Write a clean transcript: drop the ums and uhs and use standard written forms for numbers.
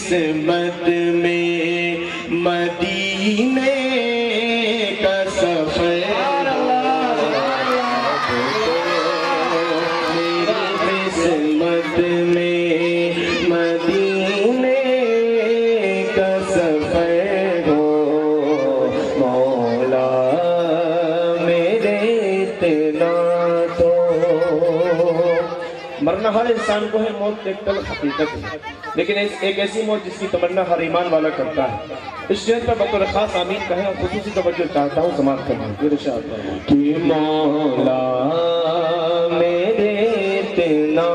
قسمت میں مدینے کا سفر میری قسمت میں مدینے کا سفر ہو مولا میرے اتنا تو مرنا ہر انسان کو ہے، موت ایک طرف حقیقت ہے، لیکن ایک ایسی موت جس کی تمنا ہر ایمان والا کرتا ہے۔ اس شعر پر بطور خاص آمین کہیں اور خصوصی توجہ چاہتا ہوں، سماعت کرنا کہ مولا میرے اتنا